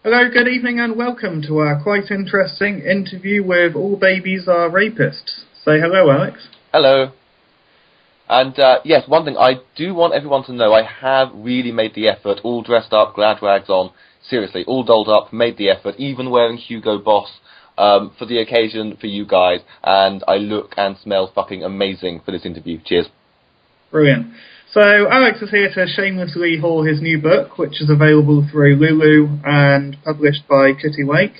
Hello, good evening and welcome to our quite interesting interview with All Babies Are Rapists. Say hello, Alex. Hello. And yes, one thing I do want everyone to know, I have really made the effort, all dressed up, glad rags on, seriously, all dolled up, made the effort, even wearing Hugo Boss for the occasion for you guys, and I look and smell fucking amazing for this interview. Cheers. Brilliant. So Alex is here to shamelessly haul his new book, which is available through Lulu and published by Kitty Wake.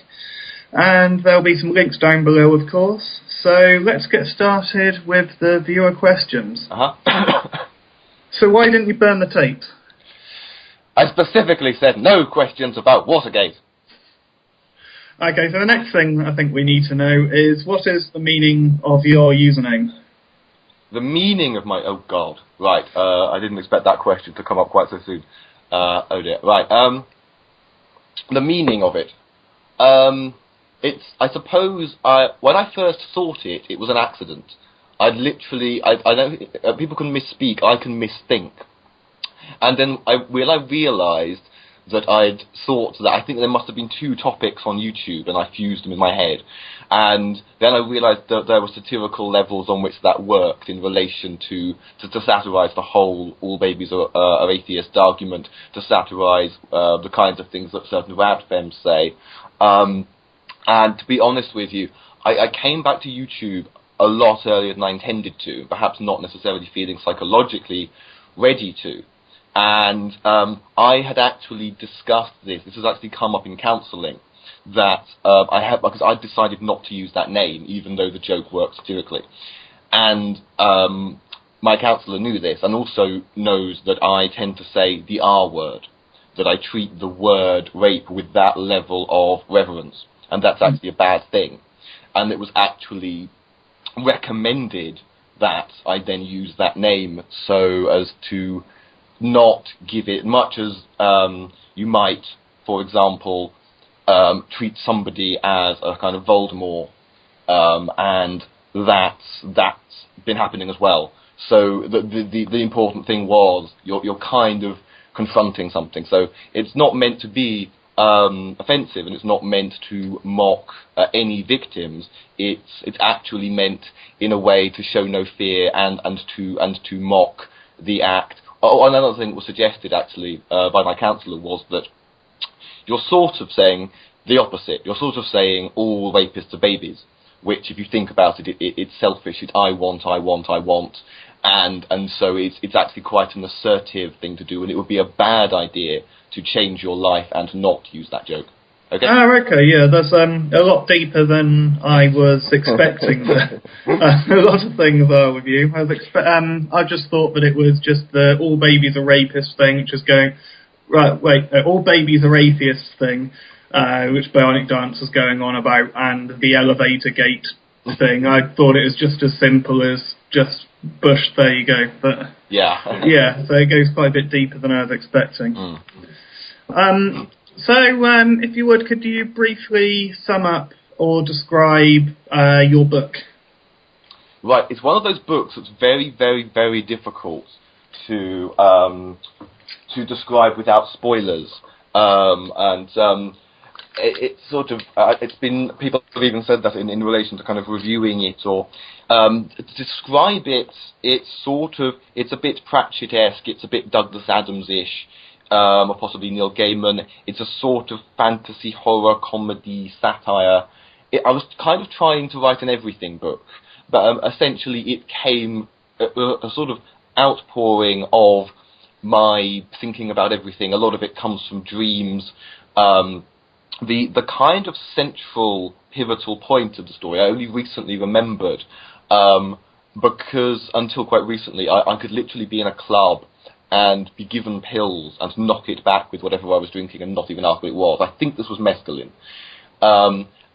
And there'll be some links down below, of course. So let's get started with the viewer questions. So why didn't you burn the tapes? I specifically said no questions about Watergate. Okay, so the next thing I think we need to know is, what is the meaning of your username? The meaning of my... Oh, God. Right, I didn't expect that question to come up quite so soon. Oh, dear. Right, the meaning of it. It's, I suppose, when I first thought it, it was an accident. I'd literally... I don't... people can misspeak, I can misthink. And then I realised that I'd thought that I think there must have been two topics on YouTube, and I fused them in my head. And then I realised that there were satirical levels on which that worked in relation to satirise the whole all babies are atheist argument, to satirise the kinds of things that certain rad femmes say. And to be honest with you, I came back to YouTube a lot earlier than I intended to, perhaps not necessarily feeling psychologically ready to. And I had actually discussed this has actually come up in counselling, that because I decided not to use that name, even though the joke works satirically. And my counsellor knew this, and also knows that I tend to say the R word, that I treat the word rape with that level of reverence, and that's actually a bad thing. And it was actually recommended that I then use that name so as to not give it much as you might, for example, treat somebody as a kind of Voldemort, and that's been happening as well. So the important thing was you're kind of confronting something. So it's not meant to be offensive, and it's not meant to mock any victims. It's actually meant in a way to show no fear and to mock the act. Oh, another thing that was suggested, actually, by my counsellor was that you're sort of saying the opposite. You're sort of saying all rapists are babies, which, if you think about it, it's selfish. It's I want, and so it's actually quite an assertive thing to do, and it would be a bad idea to change your life and not use that joke. Okay. Okay, yeah, that's a lot deeper than I was expecting. A lot of things are with you. I just thought that it was just the all babies are rapists thing, just going, right, wait, all babies are atheists thing, which Bionic Dance was going on about, and the elevator gate thing. I thought it was just as simple as just Bush, there you go. But yeah, yeah, so it goes quite a bit deeper than I was expecting. So, if you would, could you briefly sum up or describe your book? Right, it's one of those books that's very, very, very difficult to describe without spoilers. It's sort of it's been, people have even said that in relation to kind of reviewing it, or to describe it. It's a bit Pratchett-esque. It's a bit Douglas Adams-ish. Or possibly Neil Gaiman. It's a sort of fantasy, horror, comedy, satire. I was kind of trying to write an everything book, but essentially it came a sort of outpouring of my thinking about everything. A lot of it comes from dreams. The kind of central, pivotal point of the story I only recently remembered, because until quite recently I could literally be in a club and be given pills and knock it back with whatever I was drinking and not even ask what it was. I think this was mescaline.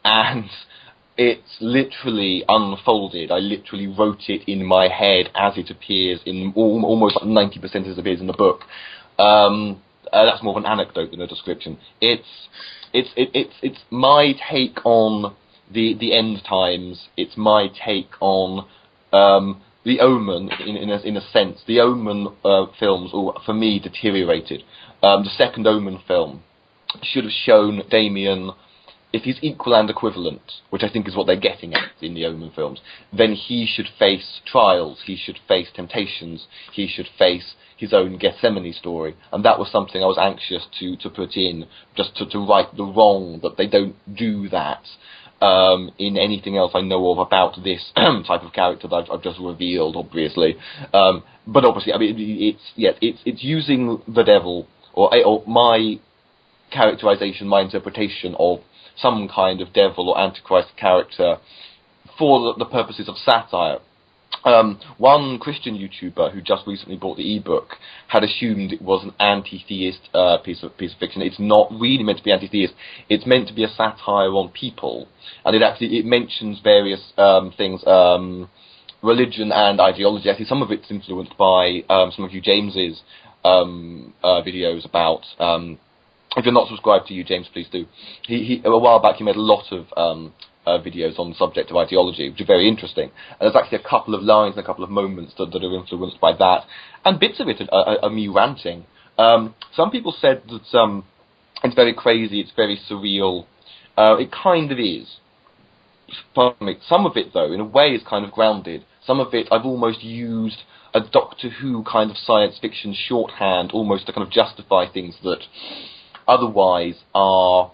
And it's literally unfolded. I literally wrote it in my head as it appears in almost like 90% as it appears in the book. That's more of an anecdote than a description. It's my take on the end times. It's my take on The Omen, in a sense. The Omen films, for me, deteriorated. The second Omen film should have shown Damien, if he's equal and equivalent, which I think is what they're getting at in the Omen films, then he should face trials, he should face temptations, he should face his own Gethsemane story. And that was something I was anxious to put in, just to right the wrong that they don't do that in anything else I know of about this type of character that I've just revealed, obviously. But obviously, I mean, it's using the devil, or my characterization, my interpretation of some kind of devil or antichrist character for the purposes of satire. One Christian YouTuber who just recently bought the ebook had assumed it was an anti-theist piece of fiction. It's not really meant to be anti-theist. It's meant to be a satire on people, and it mentions various things, religion and ideology. Actually, some of it's influenced by some of you James's videos about. If you're not subscribed to James, please do. He a while back he made a lot of videos on the subject of ideology, which are very interesting. And there's actually a couple of lines and a couple of moments that are influenced by that, and bits of it are me ranting. Some people said that it's very crazy, it's very surreal. It kind of is. Pardon me. Some of it, though, in a way, is kind of grounded. Some of it I've almost used a Doctor Who kind of science fiction shorthand, almost to kind of justify things that otherwise are,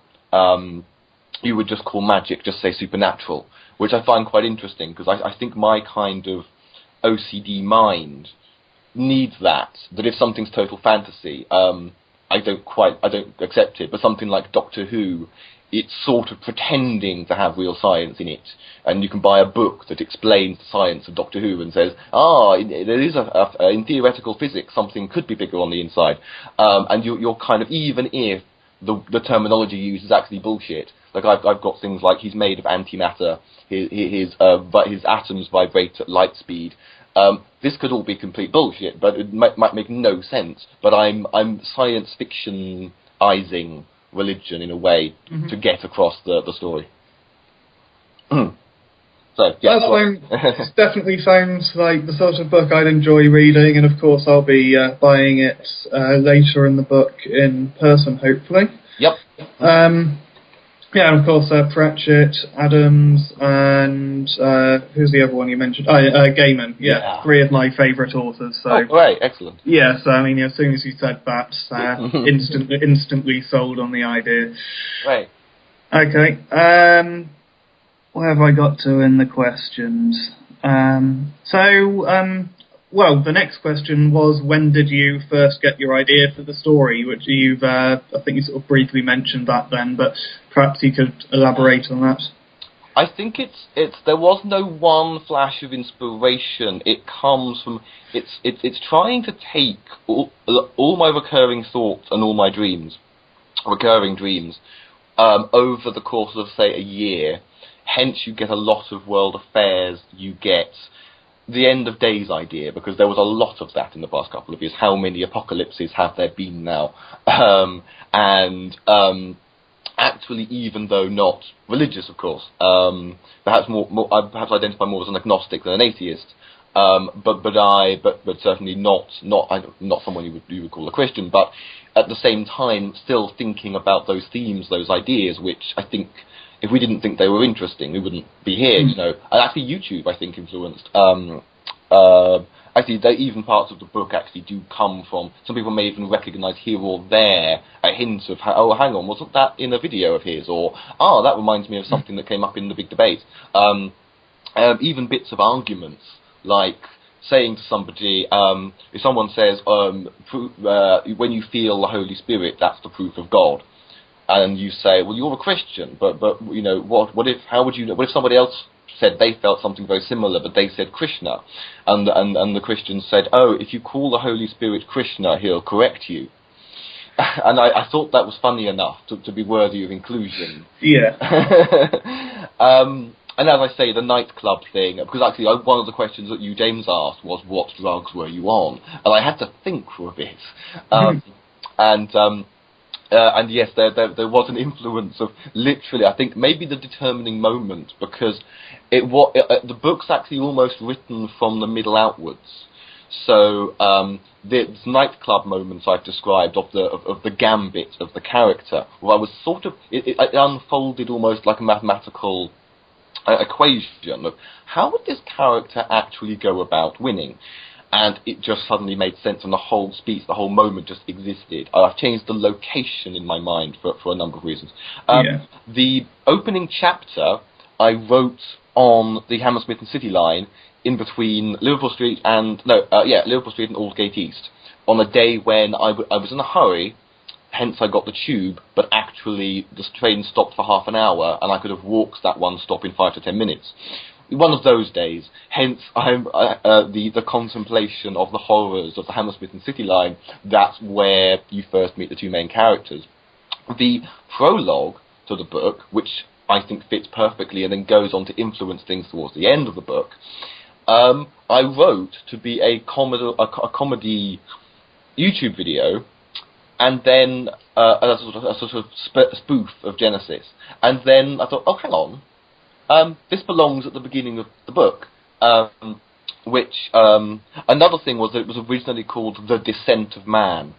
you would just call magic, just say supernatural, which I find quite interesting, because I think my kind of OCD mind needs that if something's total fantasy, I don't accept it, but something like Doctor Who, it's sort of pretending to have real science in it, and you can buy a book that explains the science of Doctor Who and says, there is in theoretical physics something could be bigger on the inside, and you're kind of, even if the terminology used is actually bullshit, like I've got things like he's made of antimatter, his atoms vibrate at light speed. This could all be complete bullshit, but it might make no sense. But I'm science fictionizing religion in a way to get across the story. So yeah, that definitely sounds like the sort of book I'd enjoy reading, and of course I'll be buying it later in the book in person, hopefully. Yep. Yeah, and of course Pratchett, Adams, and who's the other one you mentioned? Gaiman. Yeah, three of my favourite authors. So. Oh, great, excellent. Yeah, so I mean, as soon as you said that, instantly sold on the idea. Right. Okay. Where have I got to in the questions? Well, the next question was, when did you first get your idea for the story? Which you've, I think you sort of briefly mentioned that then, but perhaps you could elaborate on that. I think there was no one flash of inspiration. It comes from, it's trying to take all my recurring thoughts and all my recurring dreams, over the course of, say, a year. Hence, you get a lot of world affairs, you get the end of days idea, because there was a lot of that in the past couple of years. How many apocalypses have there been now? Actually, even though not religious, of course, perhaps perhaps identify more as an agnostic than an atheist, but certainly not someone you would call a Christian, but at the same time still thinking about those themes, those ideas, which I think, if we didn't think they were interesting, we wouldn't be here, you know. And actually YouTube, I think, influenced. Actually, even parts of the book actually do come from, some people may even recognise here or there a hint of, oh, hang on, wasn't that in a video of his? Or, that reminds me of something that came up in the big debate. Even bits of arguments, like saying to somebody, if someone says, when you feel the Holy Spirit, that's the proof of God. And you say, well, you're a Christian, but you know, what if somebody else said they felt something very similar, but they said Krishna, and the Christians said, oh, if you call the Holy Spirit Krishna, he'll correct you. And I thought that was funny enough to be worthy of inclusion. Yeah. And as I say, the nightclub thing, because actually one of the questions that you, James, asked was, what drugs were you on? And I had to think for a bit. And yes, there was an influence of literally, I think, maybe the determining moment, because the book's actually almost written from the middle outwards. So the nightclub moments I've described of the gambit of the character, where I was sort of it unfolded almost like a mathematical equation of how would this character actually go about winning. And it just suddenly made sense, and the whole speech, the whole moment just existed. I've changed the location in my mind for a number of reasons. The opening chapter I wrote on the Hammersmith and City line in between Liverpool Street and Liverpool Street and Aldgate East, on a day when I was in a hurry. Hence, I got the tube, but actually the train stopped for half an hour, and I could have walked that one stop in 5 to 10 minutes. One of those days. Hence, the contemplation of the horrors of the Hammersmith and City line. That's where you first meet the two main characters. The prologue to the book, which I think fits perfectly and then goes on to influence things towards the end of the book, I wrote to be a comedy YouTube video, and then a sort of spoof of Genesis. And then I thought, oh, hang on. This belongs at the beginning of the book, which, another thing was that it was originally called The Descent of Man,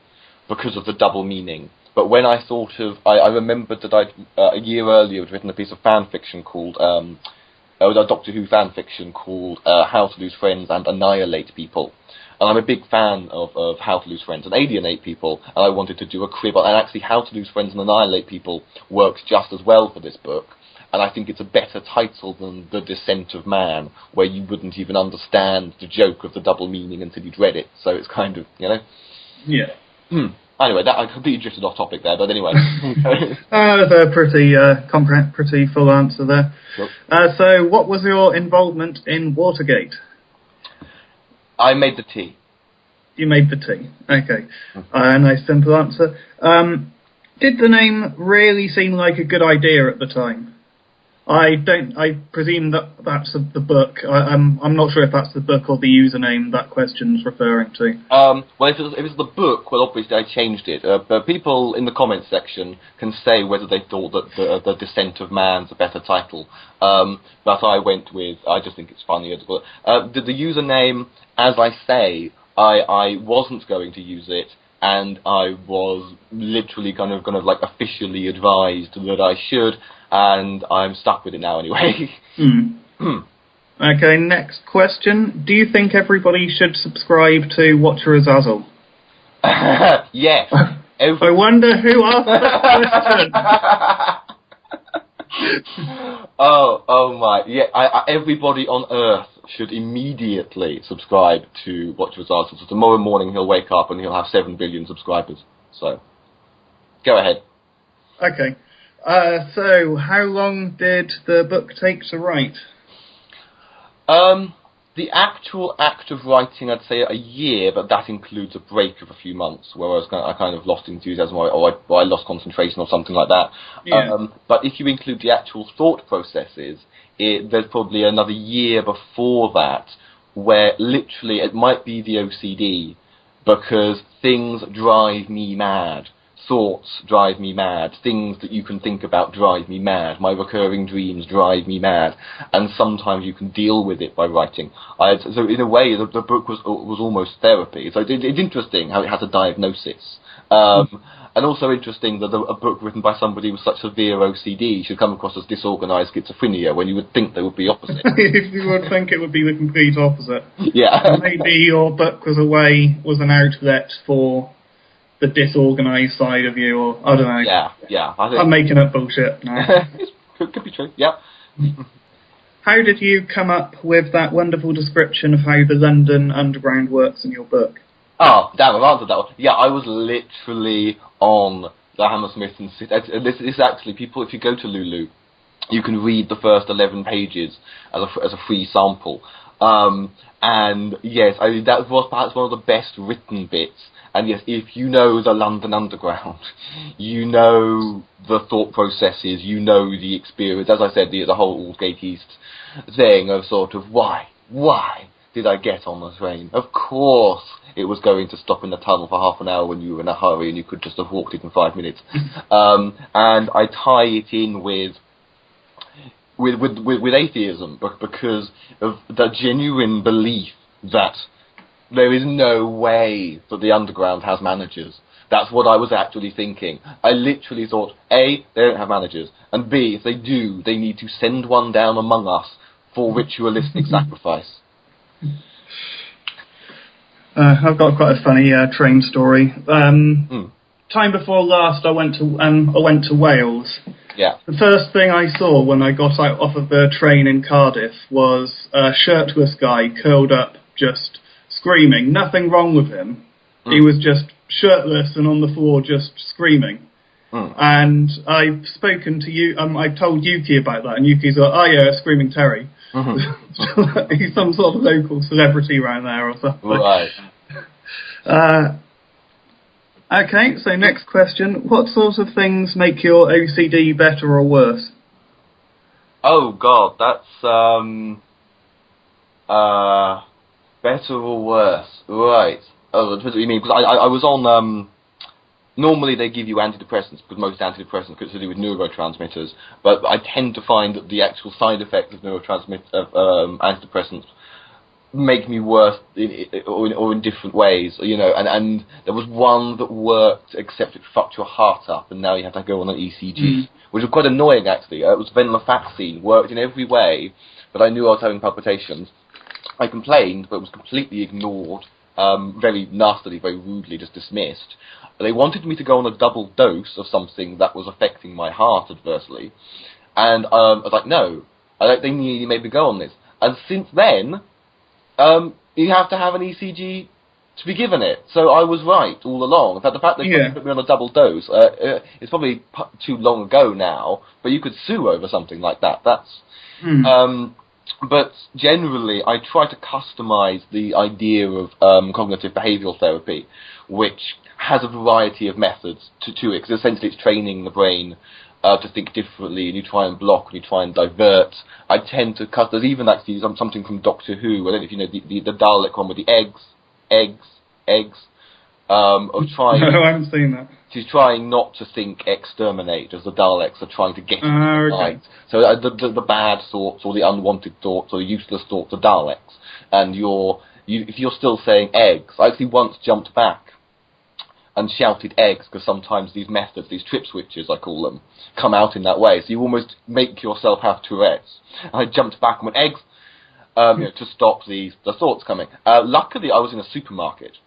because of the double meaning. But when I thought of, I remembered that a year earlier, had written a piece of fan fiction called, a Doctor Who fan fiction called How to Lose Friends and Annihilate People. And I'm a big fan of How to Lose Friends and Alienate People, and I wanted to do a crib, and actually How to Lose Friends and Annihilate People works just as well for this book. And I think it's a better title than The Descent of Man, where you wouldn't even understand the joke of the double meaning until you'd read it. So it's kind of, Yeah. Anyway, I completely drifted off topic there, but anyway. That's a pretty full answer there. Sure. So what was your involvement in Watergate? I made the tea. You made the tea. Okay. Nice simple answer. Did the name really seem like a good idea at the time? I presume that's the book. I'm not sure if that's the book or the username that question's referring to. Well, if it's the book, well, obviously I changed it. But people in the comments section can say whether they thought that the Descent of Man's a better title. But I went with, I just think it's funnier. The username, as I say, I wasn't going to use it, and I was literally kind of like officially advised that I should, and I'm stuck with it now anyway. Okay, next question. Do you think everybody should subscribe to Watcher Azazel? Yes. I wonder who asked that question. Oh my. Yeah, everybody on Earth should immediately subscribe to Watcher Azazel. So tomorrow morning he'll wake up and he'll have 7 billion subscribers. So, go ahead. Okay. So, how long did the book take to write? The actual act of writing, I'd say a year, but that includes a break of a few months where I kind of lost enthusiasm or I lost concentration or something like that. Yeah. But if you include the actual thought processes, there's probably another year before that where literally it might be the OCD, because things drive me mad. Thoughts drive me mad. Things that you can think about drive me mad. My recurring dreams drive me mad. And sometimes you can deal with it by writing. So in a way, the book was almost therapy. So it's interesting how it has a diagnosis. And also interesting that a book written by somebody with such severe OCD should come across as disorganized schizophrenia, when you would think they would be opposite. You would think it would be the complete opposite. Yeah. Maybe your book was an outlet for the disorganized side of you, or I don't know. Yeah. I'm making up bullshit now. Could be true. Yeah. How did you come up with that wonderful description of how the London Underground works in your book? Oh, damn, I've answered that one. Yeah, I was literally on the Hammersmith and City. This is actually, people, if you go to Lulu, you can read the first 11 pages as a free sample. And yes, that was perhaps one of the best written bits. And yes, if you know the London Underground, you know the thought processes, you know the experience. As I said, the whole Aldgate East thing of sort of, why did I get on the train? Of course it was going to stop in the tunnel for half an hour when you were in a hurry and you could just have walked it in 5 minutes. And I tie it in with atheism, because of the genuine belief that There is no way that the underground has managers. That's what I was actually thinking. I literally thought, A, they don't have managers, and B, if they do, they need to send one down among us for ritualistic sacrifice. I've got quite a funny train story. Time before last, I went to Wales. Yeah. The first thing I saw when I got out off of the train in Cardiff was a shirtless guy curled up, just screaming. Nothing wrong with him. He was just shirtless and on the floor, just screaming. And I've spoken to you. I've told Yuki about that, and Yuki's like, "Oh yeah, Screaming Terry." He's some sort of local celebrity around there or something. Right. Okay, so next question. What sorts of things make your OCD better or worse? Oh God, that's better or worse? Right. Oh, that's what you mean, because I was on, normally they give you antidepressants, because most antidepressants are to do with neurotransmitters, but I tend to find that the actual side effects of antidepressants make me worse or in different ways, and there was one that worked, except it fucked your heart up, and now you have to go on an ECG, which was quite annoying, actually. It was venlafaxine, worked in every way, but I knew I was having palpitations. I complained, but it was completely ignored, very nastily, very rudely, just dismissed. They wanted me to go on a double dose of something that was affecting my heart adversely, and I was like, no, they nearly made me go on this. And since then, you have to have an ECG to be given it. So I was right all along. In fact, the fact they put me on a double dose, it's probably too long ago now, but you could sue over something like that. That's... But generally, I try to customize the idea of cognitive behavioral therapy, which has a variety of methods to it, because essentially it's training the brain to think differently, and you try and block, and you try and divert. I tend to cut. There's even actually something from Doctor Who. I don't know if you know the Dalek one with the eggs. Of trying. No, I haven't seen that. She's trying not to think exterminate, as the Daleks are trying to get into the light. So the bad thoughts, or the unwanted thoughts, or the useless thoughts are Daleks. And if you're still saying eggs, I actually once jumped back and shouted eggs, because sometimes these methods, these trip switches, I call them, come out in that way. So you almost make yourself have Tourette's. And I jumped back and went, eggs, to stop the thoughts coming. Luckily, I was in a supermarket.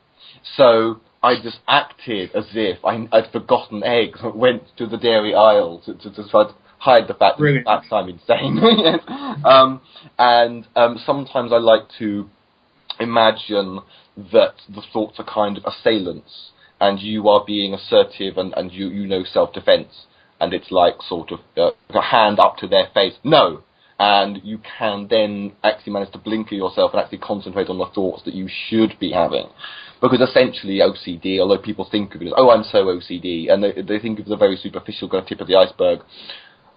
So I just acted as if I'd forgotten eggs, went to the dairy aisle to try to hide the fact that I'm insane. Sometimes I like to imagine that the thoughts are kind of assailants, and you are being assertive, and you know self-defense, and it's like sort of a hand up to their face, no, and you can then actually manage to blinker yourself and actually concentrate on the thoughts that you should be having. Because essentially OCD, although people think of it as, oh, I'm so OCD, and they think of the very superficial kind of tip of the iceberg,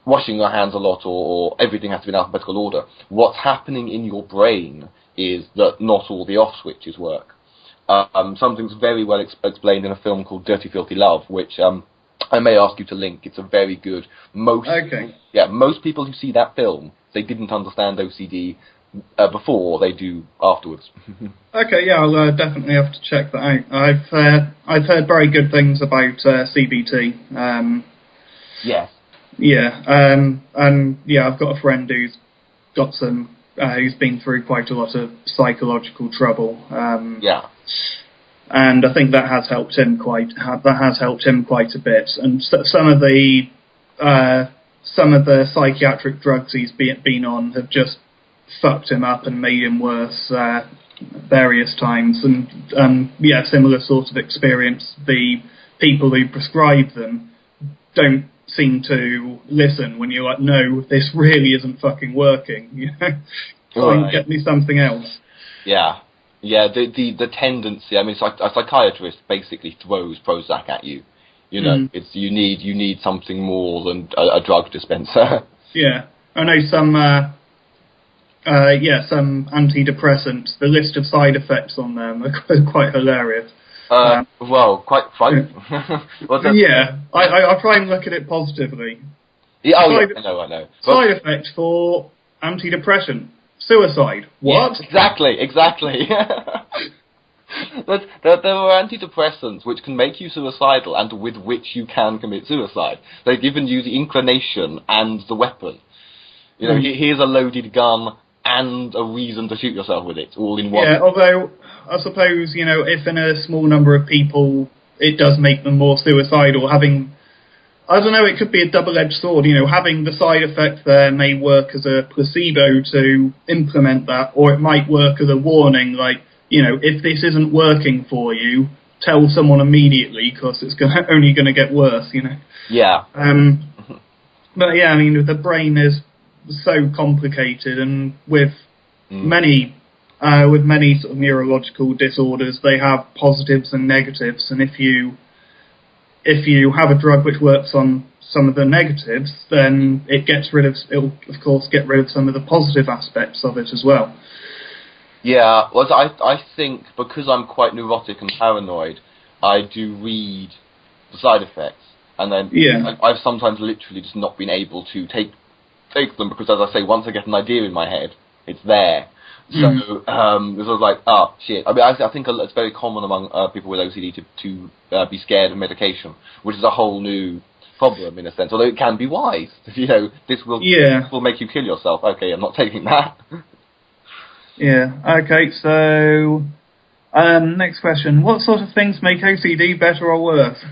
washing your hands a lot, or everything has to be in alphabetical order. What's happening in your brain is that not all the off switches work. Something's very well explained in a film called Dirty Filthy Love, which I may ask you to link. It's a very good... most people who see that film, they didn't understand OCD before, they do afterwards. Okay, yeah, I'll definitely have to check that out. I've heard very good things about CBT. Yes. Yeah, and yeah, I've got a friend who's got some, who's been through quite a lot of psychological trouble. And I think that has helped him quite a bit. And some of the psychiatric drugs he's been on have just fucked him up and made him worse various times. And similar sort of experience. The people who prescribe them don't seem to listen when you're like, no, this really isn't fucking working. Try and get me something else. Yeah. Yeah, the tendency, I mean, a psychiatrist basically throws Prozac at you. You know, it's you need something more than a drug dispenser. Yeah. I know some antidepressants, the list of side effects on them are quite hilarious. Well, quite funny. I try and look at it positively. Yeah, I know. Side effect for antidepressant. Suicide. What? Yeah, exactly. There are antidepressants which can make you suicidal and with which you can commit suicide. They've given you the inclination and the weapon. You know, here's a loaded gun and a reason to shoot yourself with it, all in one. Yeah, although I suppose, you know, if in a small number of people it does make them more suicidal, having, I don't know, it could be a double-edged sword, you know, having the side effect there may work as a placebo to implement that, or it might work as a warning, like, you know, if this isn't working for you, tell someone immediately, because it's only going to get worse, you know. Yeah. But yeah, I mean, the brain is so complicated, and with many sort of neurological disorders, they have positives and negatives, and if you have a drug which works on some of the negatives, then it'll of course get rid of some of the positive aspects of it as well. Yeah, well, I think because I'm quite neurotic and paranoid, I do read the side effects, and then I've sometimes literally just not been able to take them because, as I say, once I get an idea in my head, it's there. So it was like, oh shit. I mean, I think it's very common among people with OCD to be scared of medication, which is a whole new problem in a sense. Although it can be wise, you know, this will make you kill yourself. Okay, I'm not taking that. Yeah. Okay. So, next question: what sort of things make OCD better or worse?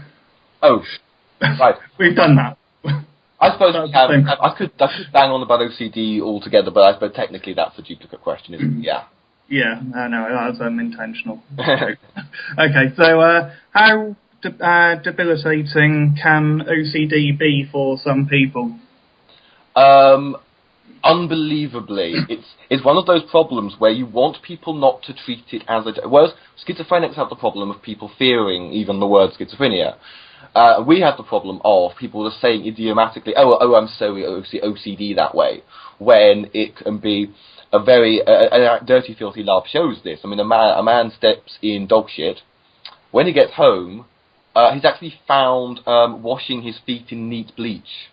Oh, right. We've done that. I suppose I could bang on about OCD altogether, but I suppose technically that's a duplicate question, isn't it? Yeah. Yeah, no, that was intentional. Okay, so how debilitating can OCD be for some people? Unbelievably, it's one of those problems where you want people not to treat it as a... Whereas schizophrenics have the problem of people fearing even the word schizophrenia. We have the problem of people just saying idiomatically, oh, I'm so OCD that way, when it can be a very... Dirty Filthy Love shows this. I mean, a man steps in dog shit. When he gets home, he's actually found washing his feet in neat bleach.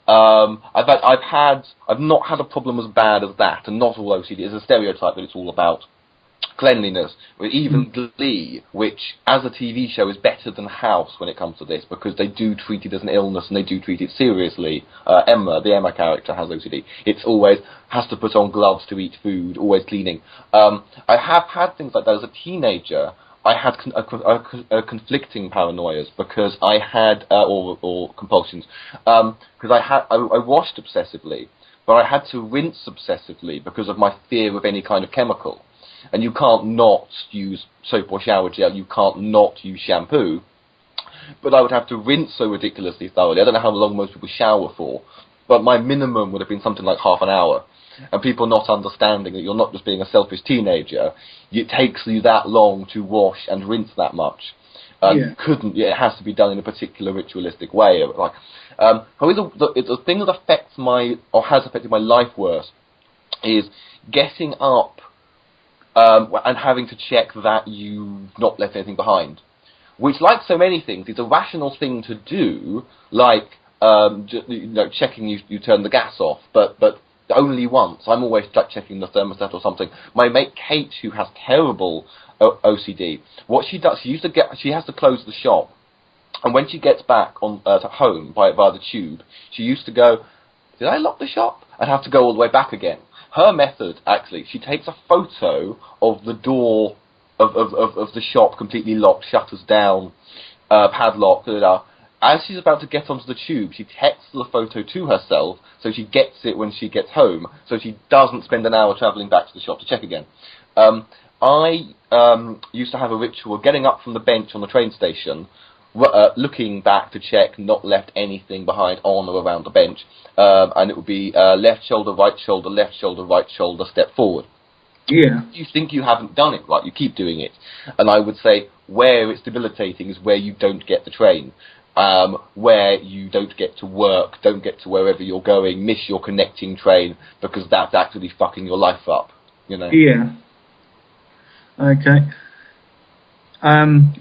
I've not had a problem as bad as that, and not all OCD is a stereotype that it's all about cleanliness. But even Glee, which as a TV show is better than House when it comes to this, because they do treat it as an illness and they do treat it seriously. Emma, the Emma character, has OCD. It's always has to put on gloves to eat food, always cleaning. I have had things like that as a teenager. I had conflicting paranoias because I had, or compulsions, because I washed obsessively, but I had to rinse obsessively because of my fear of any kind of chemical. And you can't not use soap or shower gel, you can't not use shampoo, but I would have to rinse so ridiculously thoroughly. I don't know how long most people shower for, but my minimum would have been something like half an hour. And people not understanding that you're not just being a selfish teenager, it takes you that long to wash and rinse that much. It has to be done in a particular ritualistic way. Like, probably the thing that affects has affected my life worse is getting up and having to check that you've not left anything behind. Which, like so many things, is a rational thing to do, like checking you turn the gas off, but only once. I'm always checking the thermostat or something. My mate Kate, who has terrible OCD, what she does, she has to close the shop, and when she gets back to home via the tube, she used to go, "Did I lock the shop?" and have to go all the way back again. Her method, actually, she takes a photo of the door of the shop completely locked, shutters down, padlock, As she's about to get onto the tube, she texts the photo to herself, so she gets it when she gets home, so she doesn't spend an hour travelling back to the shop to check again. I used to have a ritual of getting up from the bench on the train station, looking back to check, not left anything behind on or around the bench, and it would be left shoulder, right shoulder, step forward. Yeah. If you think you haven't done it right, you keep doing it. And I would say where it's debilitating is where you don't get the train. Where you don't get to work, don't get to wherever you're going, miss your connecting train, because that's actually fucking your life up, you know? Yeah. Okay.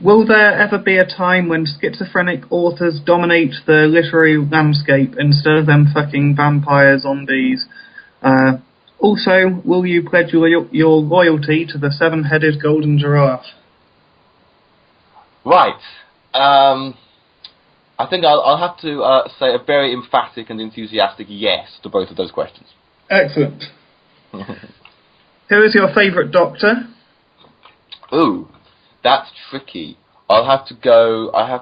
Will there ever be a time when schizophrenic authors dominate the literary landscape instead of them fucking vampire zombies, Also, will you pledge your loyalty to the seven-headed golden giraffe? Right. I think I'll have to say a very emphatic and enthusiastic yes to both of those questions. Excellent. Who is your favourite Doctor? Ooh, that's tricky. I have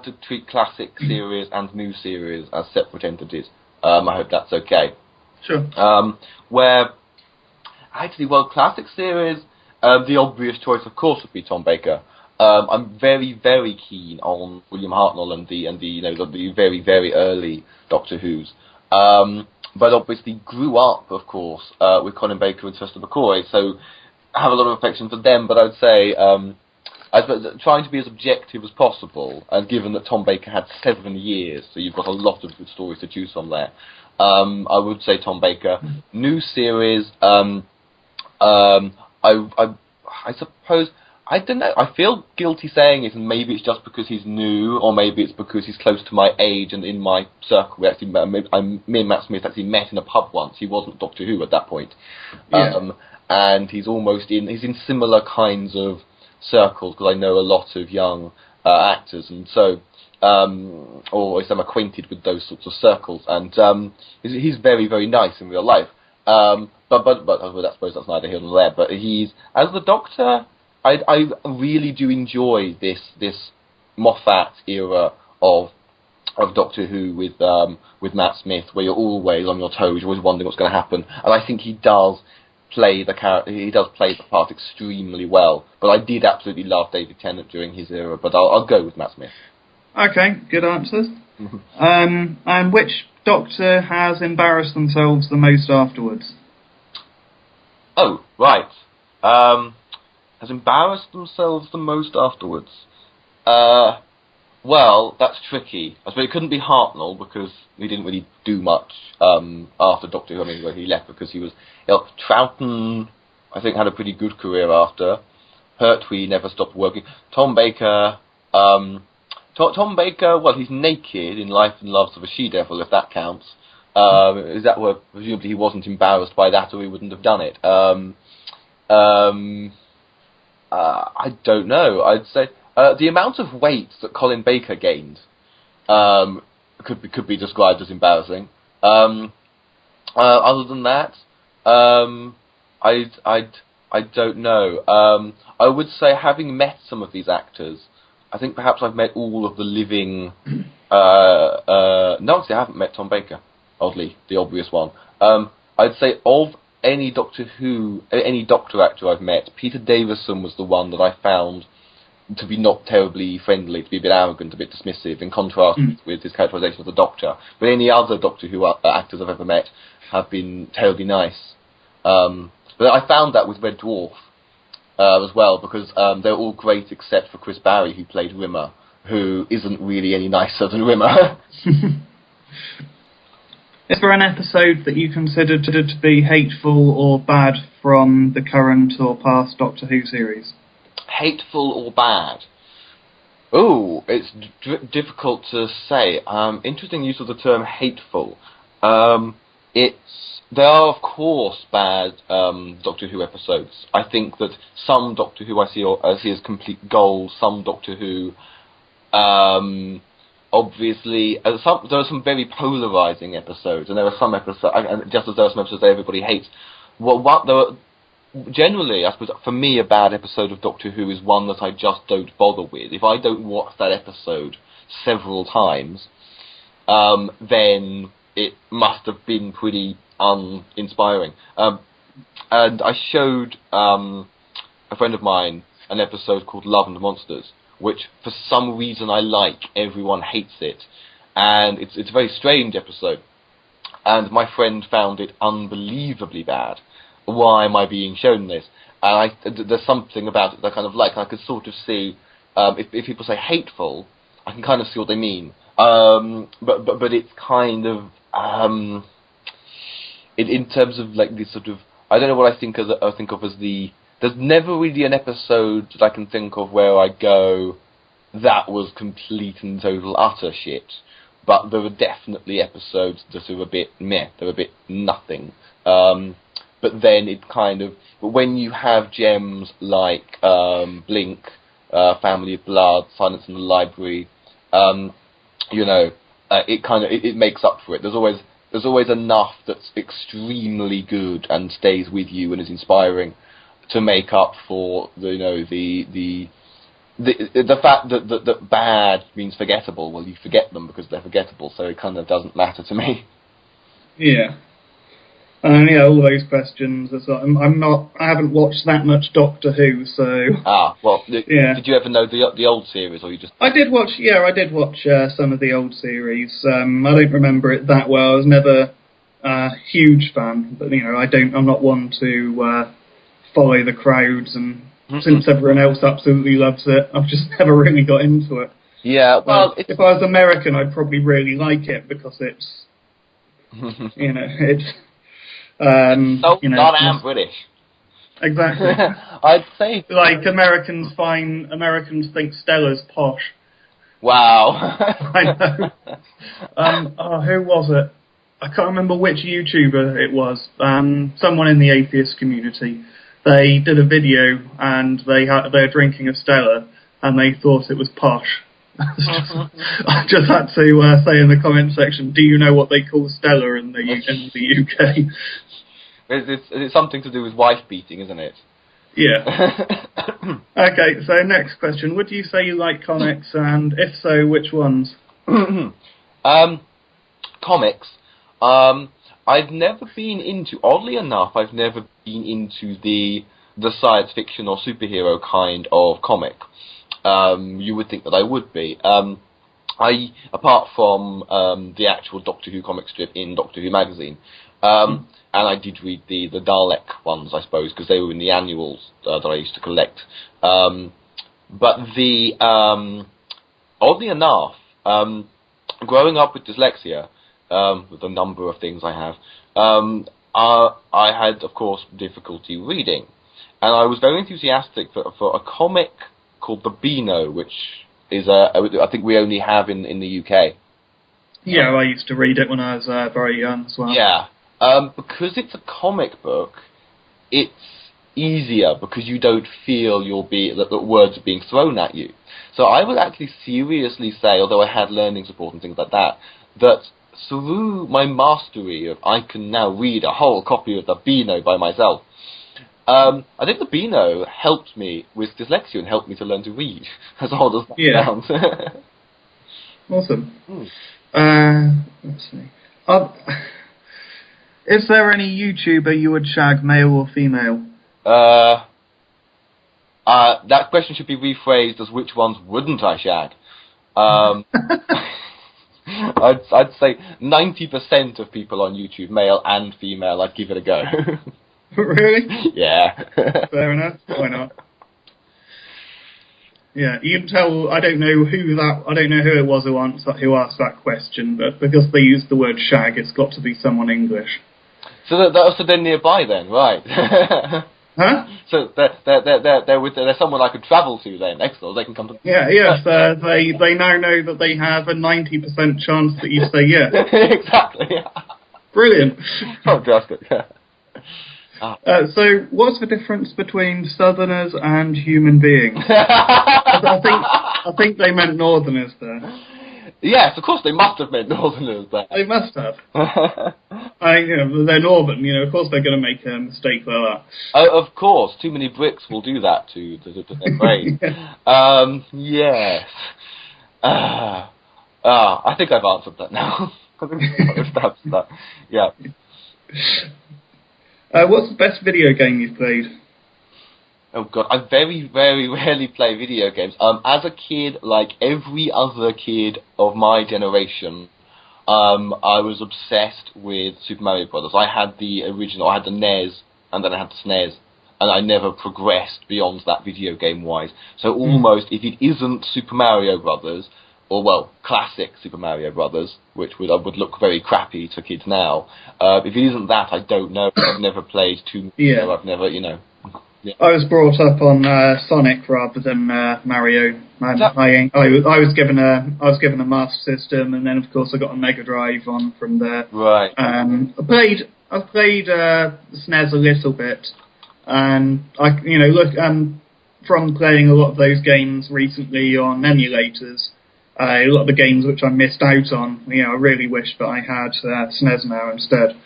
to treat classic series and new series as separate entities. I hope that's okay. Sure. Classic series, the obvious choice, of course, would be Tom Baker. I'm very, very keen on William Hartnell and the very, very early Doctor Who's. But obviously grew up, of course, with Colin Baker and Trista McCoy, so I have a lot of affection for them. But I'd say, trying to be as objective as possible, and given that Tom Baker had 7 years, so you've got a lot of good stories to choose from there. I would say Tom Baker. New series, I suppose, I don't know, I feel guilty saying it, and maybe it's just because he's new, or maybe it's because he's close to my age and in my circle. Me and Matt Smith actually met in a pub once. He wasn't Doctor Who at that point. Yeah. And he's in similar kinds of circles, because I know a lot of young actors, and so, or I'm acquainted with those sorts of circles, and he's very, very nice in real life. But I suppose that's neither here nor there. But he's, as the Doctor, I really do enjoy this Moffat era of Doctor Who with Matt Smith, where you're always on your toes, you're always wondering what's going to happen, and I think he does play the part extremely well. But I did absolutely love David Tennant during his era, but I'll go with Matt Smith. Okay, good answers. And which Doctor has embarrassed themselves the most afterwards? Oh, right. Has embarrassed themselves the most afterwards? Well, that's tricky. I suppose it couldn't be Hartnell, because he didn't really do much after Doctor Who. I mean, he left because he was ill. Troughton, I think, had a pretty good career after. Pertwee never stopped working. Tom Baker, Tom Baker, well, he's naked in Life and Loves of a She-Devil, if that counts. Is that where, presumably he wasn't embarrassed by that, or he wouldn't have done it. I don't know. I'd say the amount of weight that Colin Baker gained could be described as embarrassing. Other than that, I don't know. I would say, having met some of these actors, I think perhaps I've met all of the living. No, actually, I haven't met Tom Baker. Oddly, the obvious one. I'd say of any Doctor actor I've met, Peter Davison was the one that I found to be not terribly friendly, to be a bit arrogant, a bit dismissive, in contrast with his characterization of the Doctor. But any other Doctor Who actors I've ever met have been terribly nice. But I found that with Red Dwarf as well, because they're all great except for Chris Barry, who played Rimmer, who isn't really any nicer than Rimmer. Is there an episode that you consider to be hateful or bad from the current or past Doctor Who series? Hateful or bad? Oh, it's difficult to say. Interesting use of the term hateful. There are, of course, bad Doctor Who episodes. I think that some Doctor Who I see as complete gold. Some Doctor Who, obviously, there are some very polarizing episodes, and there are some episodes, and just as there are some episodes that everybody hates. Generally, I suppose, for me, a bad episode of Doctor Who is one that I just don't bother with. If I don't watch that episode several times, then it must have been pretty uninspiring. And I showed a friend of mine an episode called Love and Monsters, which for some reason I like. Everyone hates it, and it's a very strange episode. And my friend found it unbelievably bad. Why am I being shown this? And there's something about it that I kind of like. I could sort of see, if people say hateful, I can kind of see what they mean. But it's kind of, in terms of like this sort of, I don't know what I think of as there's never really an episode that I can think of where I go, that was complete and total utter shit. But there are definitely episodes that are a bit meh, they're a bit nothing. but then it kind of, but when you have gems like Blink, Family of Blood, Silence in the Library, you know, it kind of it makes up for it. There's always enough that's extremely good and stays with you and is inspiring to make up for the fact that bad means forgettable. Well, you forget them because they're forgettable, so it kind of doesn't matter to me. Yeah. Yeah, all those questions. I haven't watched that much Doctor Who, so. Well, yeah. Did you ever know the old series, or you just? I did watch some of the old series. I don't remember it that well. I was never a huge fan, but I'm not one to follow the crowds, and since everyone else absolutely loves it, I've just never really got into it. Yeah, well, if I was American, I'd probably really like it because it's, it's. Not am British. Exactly. I'd say like Americans think Stella's posh. Wow. I know. Who was it? I can't remember which YouTuber it was. Someone in the atheist community. They did a video and they were drinking a Stella and they thought it was posh. I just had to say in the comment section, do you know what they call Stella in the UK? It's something to do with wife beating, isn't it? Yeah. Okay, so next question. Would you say you like comics, and if so, which ones? Comics. I've never been into, oddly enough, I've never been into the science fiction or superhero kind of comic. You would think that I would be. Apart from the actual Doctor Who comic strip in Doctor Who magazine, and I did read the Dalek ones, I suppose, because they were in the annuals that I used to collect. But oddly enough, growing up with dyslexia, with a number of things I have, I had, of course, difficulty reading, and I was very enthusiastic for a comic called The Beano, which is I think we only have in the UK. Yeah, I used to read it when I was very young as well. Yeah, because it's a comic book, it's easier because you don't feel that words are being thrown at you. So I would actually seriously say, although I had learning support and things like that, that through my mastery of I can now read a whole copy of The Beano by myself. I think The Beano helped me with dyslexia and helped me to learn to read, as odd as that sounds. Awesome. Let's see. Is there any YouTuber you would shag, male or female? That question should be rephrased as which ones wouldn't I shag? I'd say 90% of people on YouTube, male and female, I'd give it a go. Really? Yeah. Fair enough. Why not? Yeah, you can tell. I don't know who it was who asked that question, but because they used the word shag, it's got to be someone English. So that's they're nearby then, right? Huh? So they're someone I could travel to then. Excellent. They can come to. Yeah. Yes. They now know that they have a 90% chance that you say yes. Exactly. Yeah. Brilliant. Fantastic. Yeah. So, what's the difference between Southerners and human beings? I think they meant Northerners there. Yes, of course they must have meant Northerners there. They must have. They're Northern. Of course they're going to make a mistake like that. Of course, too many bricks will do that to their brain. Yes. I think I've answered that now. I think I've answered that. Yeah. What's the best video game you've played? Oh god, I very, very rarely play video games. As a kid, like every other kid of my generation, I was obsessed with Super Mario Brothers. I had the original, I had the NES, and then I had the SNES, and I never progressed beyond that video game-wise. So almost, if it isn't Super Mario Brothers, or well, classic Super Mario Brothers, which would look very crappy to kids now. If it isn't that, I don't know. I've never played too. Yeah. I've never, Yeah. I was brought up on Sonic rather than Mario. I was given a Master System, and then of course I got a Mega Drive on from there. Right. I I've played SNES a little bit, and from playing a lot of those games recently on emulators, a lot of the games which I missed out on, I really wish that I had SNES now instead.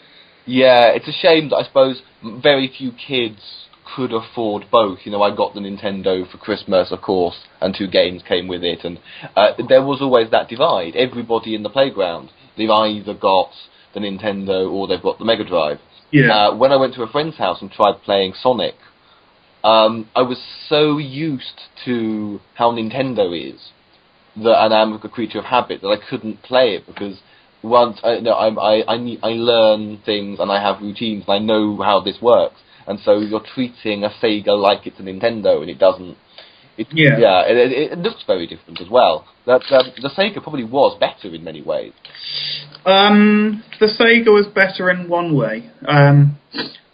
Yeah, it's a shame that I suppose very few kids could afford both. I got the Nintendo for Christmas, of course, and 2 games came with it, and there was always that divide. Everybody in the playground, they've either got the Nintendo or they've got the Mega Drive. Yeah. When I went to a friend's house and tried playing Sonic, I was so used to how Nintendo is, and I'm a creature of habit, that I couldn't play it, because once I learn things and I have routines and I know how this works, and so you're treating a Sega like it's a Nintendo, and it doesn't. It looks very different as well. The Sega probably was better in many ways. The Sega was better in one way.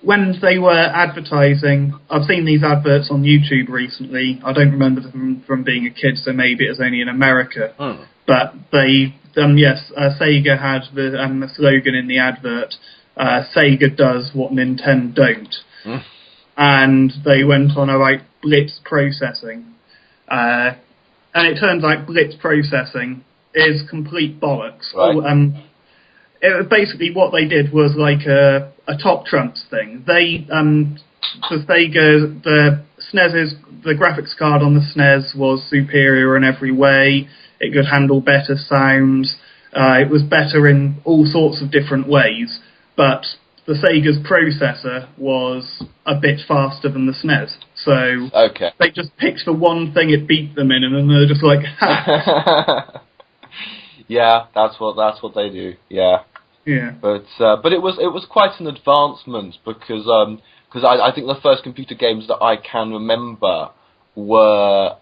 When they were advertising, I've seen these adverts on YouTube recently. I don't remember them from being a kid, so maybe it was only in America. But they, Sega had the slogan in the advert, Sega does what Nintendo don't. And they went on about blitz processing. And it turns out blitz processing is complete bollocks. Right. It was basically what they did was like a top trumps thing. The Sega, the graphics card on the SNES was superior in every way. It could handle better sounds. It was better in all sorts of different ways. But the Sega's processor was a bit faster than the SNES. So they just picked the one thing it beat them in, and then they're just like, ha. Yeah, that's what they do. Yeah. Yeah. But it was quite an advancement, because I think the first computer games that I can remember were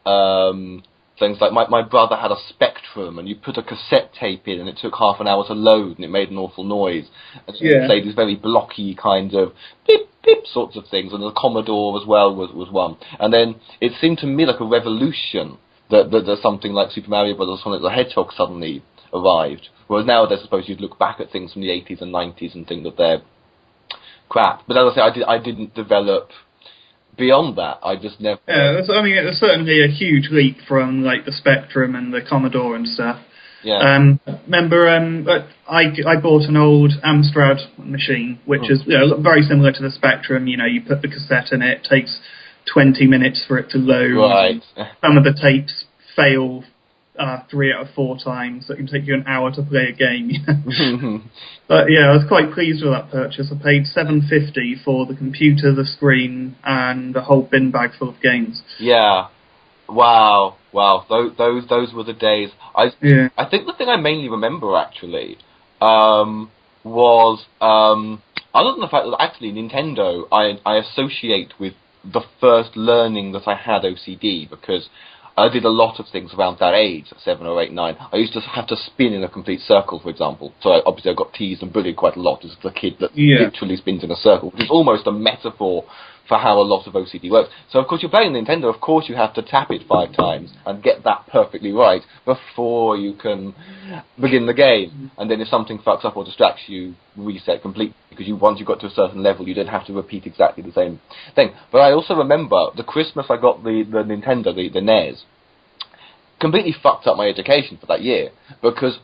things like my brother had a Spectrum, and you put a cassette tape in and it took half an hour to load and it made an awful noise. And so you played these very blocky kind of beep beep sorts of things, and the Commodore as well was one. And then it seemed to me like a revolution that something like Super Mario Bros. Or Sonic the Hedgehog suddenly arrived. Whereas nowadays, I suppose you'd look back at things from the 80s and 90s and think that they're crap. But as I say, I didn't develop beyond that. I just never... Yeah, it was certainly a huge leap from like the Spectrum and the Commodore and stuff. Yeah. Remember, I bought an old Amstrad machine, which is very similar to the Spectrum. You put the cassette in it takes 20 minutes for it to load. Right. Some of the tapes fail 3 out of 4 times, so it can take you an hour to play a game. But yeah, I was quite pleased with that purchase. I paid $7.50 for the computer, the screen, and a whole bin bag full of games. Yeah. Wow. Those were the days. I think the thing I mainly remember actually was other than the fact that actually Nintendo I associate with the first learning that I had OCD, because I did a lot of things around that age, 7 or 8, 9. I used to have to spin in a complete circle, for example. So obviously I got teased and bullied quite a lot as the kid that literally spins in a circle, which is almost a metaphor for how a lot of OCD works. So of course you're playing Nintendo, of course you have to tap it 5 times and get that perfectly right before you can begin the game. And then if something fucks up or distracts you, reset completely, because once you got to a certain level you didn't have to repeat exactly the same thing. But I also remember the Christmas I got the Nintendo, the NES, completely fucked up my education for that year, because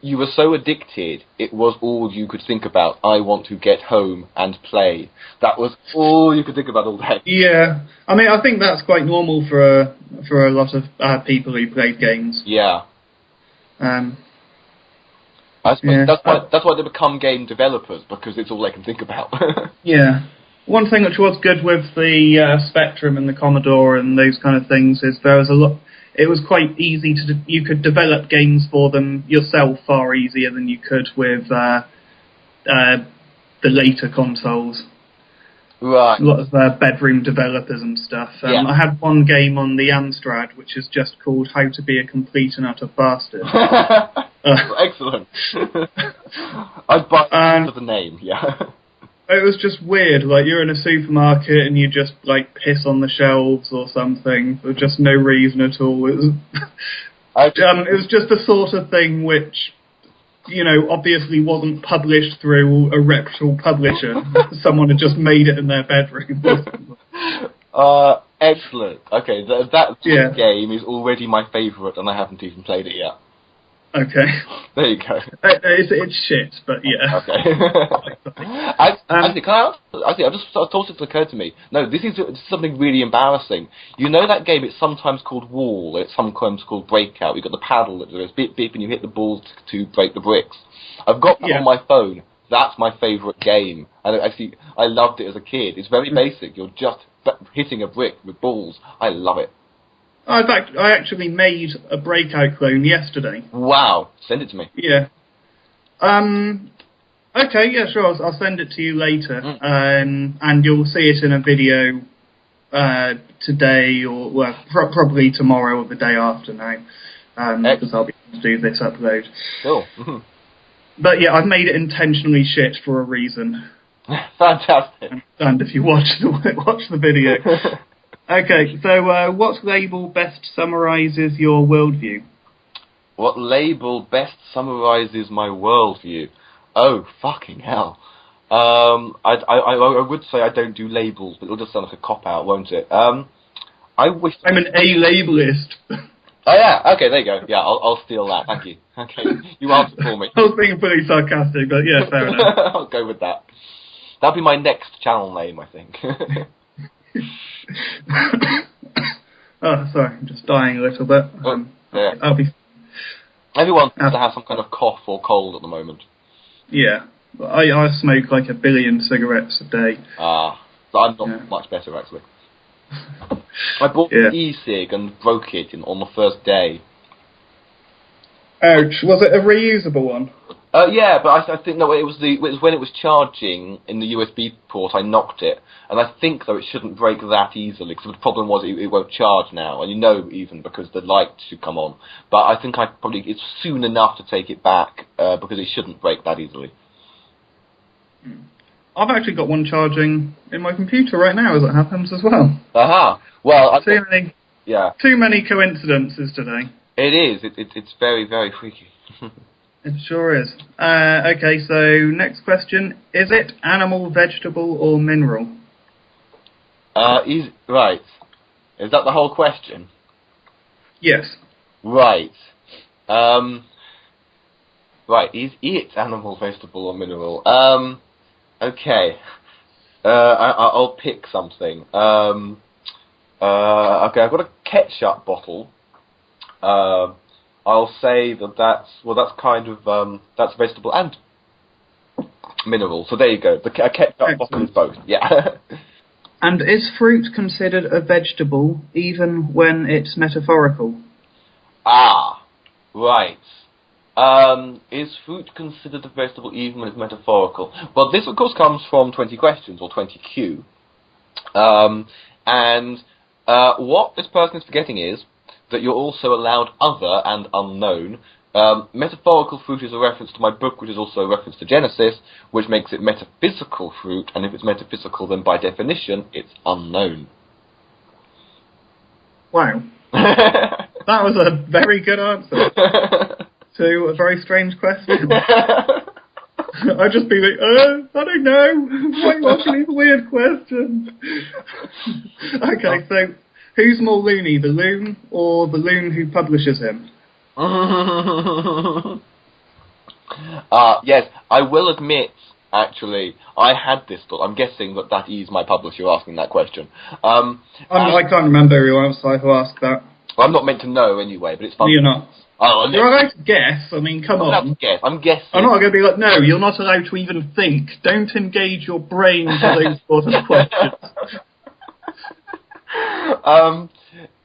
you were so addicted, it was all you could think about. I want to get home and play. That was all you could think about all day. Yeah, I think that's quite normal for a lot of people who play games. Yeah. I suppose that's why they become game developers, because it's all they can think about. Yeah. One thing which was good with the Spectrum and the Commodore and those kind of things is there was a lot. It was quite easy you could develop games for them yourself far easier than you could with the later consoles. Right. A lot of bedroom developers and stuff. I had one game on the Amstrad which is just called How to Be a Complete and Utter Bastard. Excellent. I'd buy for the name, yeah. It was just weird, like you're in a supermarket and you just like piss on the shelves or something for just no reason at all. It was, it was just the sort of thing which obviously wasn't published through a reputable publisher. Someone had just made it in their bedroom. Excellent. Okay, that game is already my favourite, and I haven't even played it yet. Okay. There you go. It's shit, but yeah. Okay. Actually, I just thought it occurred to me. No, this is something really embarrassing. You know that game? It's sometimes called Wall. It's sometimes called Breakout. You've got the paddle that goes beep beep, and you hit the balls to break the bricks. I've got that on my phone. That's my favourite game, and actually, I loved it as a kid. It's very basic. You're just hitting a brick with balls. I love it. In fact, I actually made a Breakout clone yesterday. Wow. Send it to me. Yeah. Okay, yeah, sure. I'll send it to you later. And you'll see it in a video today, or probably tomorrow or the day after now. Because I'll be able to do this upload. Cool. But yeah, I've made it intentionally shit for a reason. Fantastic. And if you watch the video. Okay, so what label best summarises your worldview? What label best summarises my worldview? Oh, fucking hell. I would say I don't do labels, but it'll just sound like a cop-out, won't it? I wish... I'm an A-labelist. Oh, yeah, okay, there you go. Yeah, I'll steal that, thank you. Okay, you answered for me. I was being pretty sarcastic, but yeah, fair enough. I'll go with that. That'll be my next channel name, I think. Oh, sorry, I'm just dying a little bit. Yeah. I'll be... Everyone seems to have some kind of cough or cold at the moment. Yeah, I smoke like 1 billion cigarettes a day. So I'm not much better, actually. I bought an e-cig and broke it on the first day. Ouch. Was it a reusable one? Yeah, but I think no, it was when it was charging in the USB port. I knocked it, and I think though it shouldn't break that easily because the problem was it won't charge now, and even because the light should come on. But I think it's soon enough to take it back because it shouldn't break that easily. I've actually got one charging in my computer right now as it happens as well. Aha. Well, too many coincidences today. It is. It's very, very freaky. It sure is. Okay, so next question. Is it animal, vegetable, or mineral? Right. Is that the whole question? Yes. Right. Right. Is it animal, vegetable, or mineral? Okay. I'll pick something. Okay, I've got a ketchup bottle. I'll say that's kind of that's vegetable and mineral. So there you go. The ketchup bottle is both. Yeah. And is fruit considered a vegetable even when it's metaphorical? Right. Is fruit considered a vegetable even when it's metaphorical? Well, this of course comes from 20 questions or 20Q. And what this person is forgetting is that you're also allowed other and unknown. Metaphorical fruit is a reference to my book, which is also a reference to Genesis, which makes it metaphysical fruit, and if it's metaphysical, then by definition, it's unknown. Wow. That was a very good answer to a very strange question. I'd just be like, I don't know. Why are you asking these weird questions? Okay, so who's more loony, the loon or the loon who publishes him? Yes, I will admit, actually, I had this thought. I'm guessing that is my publisher asking that question. I can't remember who else I asked that. Well, I'm not meant to know anyway, but it's fun. You're not. Oh, you're allowed to guess. I mean, come on. I'm guessing. I'm not going to be like, no, you're not allowed to even think. Don't engage your brain for those sort of questions.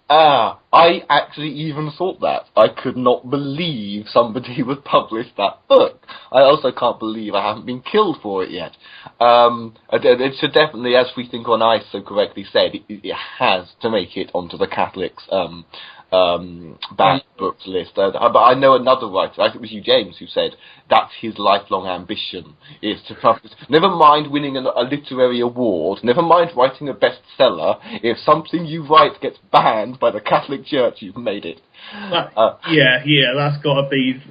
I actually even thought that. I could not believe somebody would publish that book. I also can't believe I haven't been killed for it yet. It should definitely, as We Think on Ice so correctly said, it has to make it onto the Catholics' banned books list. But I know another writer, I think it was YesIamJames, who said that's his lifelong ambition, is to publish. Never mind winning a literary award, never mind writing a bestseller, if something you write gets banned by the Catholic Church, you've made it. Yeah, that's got to be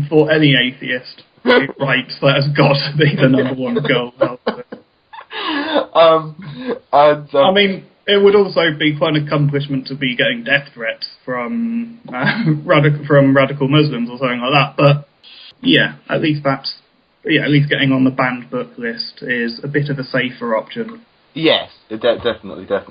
for any atheist. Right, that has got to be the number one goal. I mean, it would also be quite an accomplishment to be getting death threats from radical Muslims or something like that. But yeah, at least getting on the banned book list is a bit of a safer option. Yes, definitely. But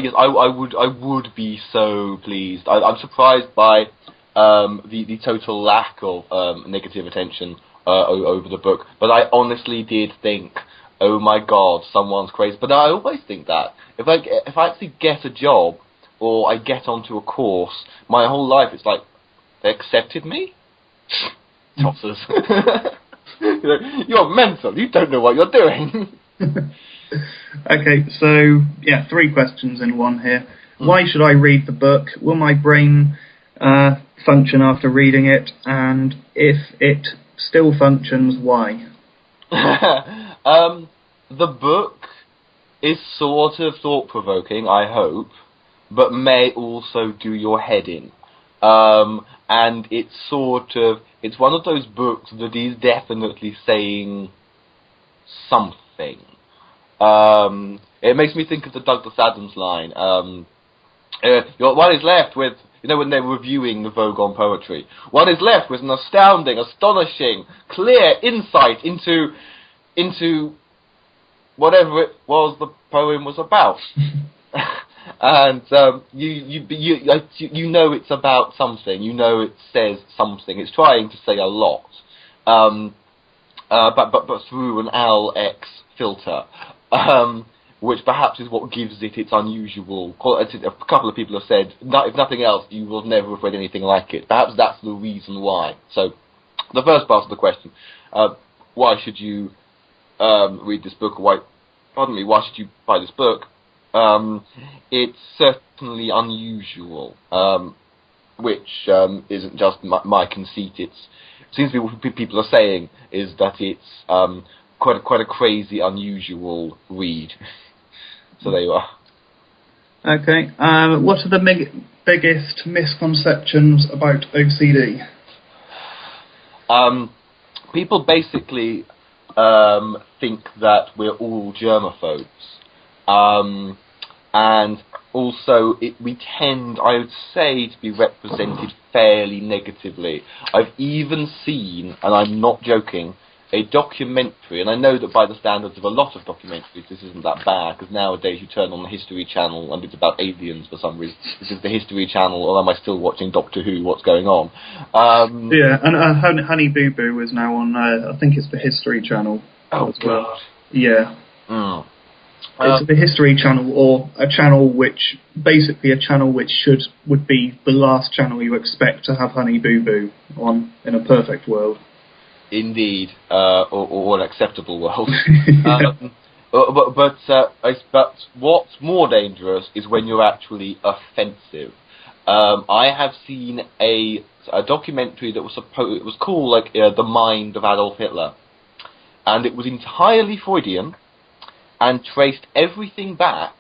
yes, I would be so pleased. I'm surprised by the total lack of negative attention over the book. But I honestly did think, oh my God, someone's crazy. But I always think that if I actually get a job or I get onto a course, my whole life it's like they accepted me. Tossers. You're mental. You don't know what you're doing. Okay, so yeah, 3 questions in one here. Why should I read the book? Will my brain function after reading it? And if it still functions, why? The book is sort of thought-provoking, I hope, but may also do your head in. And it's one of those books that is definitely saying something. It makes me think of the Douglas Adams line. One is left with, when they're reviewing the Vogue on poetry, one is left with an astounding, astonishing, clear insight into whatever it was the poem was about. And you know it's about something. You know it says something. It's trying to say a lot, but through an ALX filter, which perhaps is what gives it its unusual quality. A couple of people have said, if nothing else, you will never have read anything like it. Perhaps that's the reason why. So, the first part of the question: why should you read this book? Why should you buy this book? It's certainly unusual, which isn't just my conceit. It seems to be what people are saying is that it's quite a crazy, unusual read. So there you are. Okay. What are the biggest misconceptions about OCD? People basically think that we're all germaphobes. And also, we tend, I would say, to be represented fairly negatively. I've even seen, and I'm not joking, a documentary, and I know that by the standards of a lot of documentaries, this isn't that bad, because nowadays you turn on the History Channel and it's about aliens for some reason. This is the History Channel, or am I still watching Doctor Who? What's going on? Yeah, and Honey Boo Boo is now on, I think it's the History Channel as well. God. Yeah. It's the History Channel, or a channel which would be the last channel you expect to have Honey Boo Boo on in a perfect world. Indeed, or an acceptable world. But what's more dangerous is when you're actually offensive. I have seen a documentary that it was called The Mind of Adolf Hitler, and it was entirely Freudian and traced everything back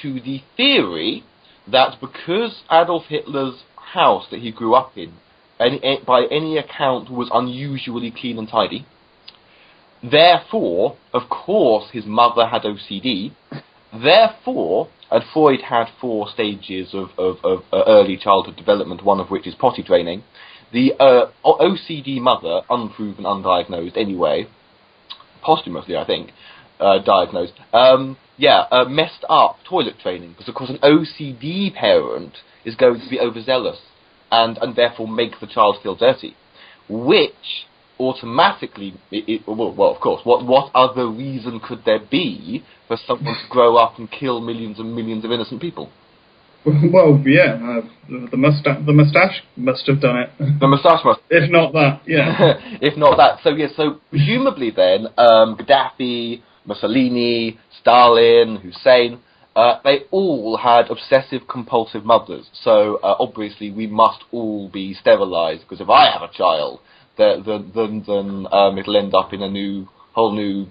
to the theory that because Adolf Hitler's house that he grew up in, by any account, was unusually clean and tidy, therefore, of course, his mother had OCD, therefore, and Freud had 4 stages of early childhood development, one of which is potty training, the OCD mother, unproven, undiagnosed anyway, posthumously, I think, diagnosed, messed up toilet training, because of course an OCD parent is going to be overzealous and therefore make the child feel dirty, which automatically, of course, what other reason could there be for someone to grow up and kill millions and millions of innocent people? Well, yeah, the moustache must have done it. The moustache must. If not that, yeah. If not that, so presumably then, Gaddafi, Mussolini, Stalin, Hussein, they all had obsessive-compulsive mothers. So obviously we must all be sterilised, because if I have a child, then it'll end up in a whole new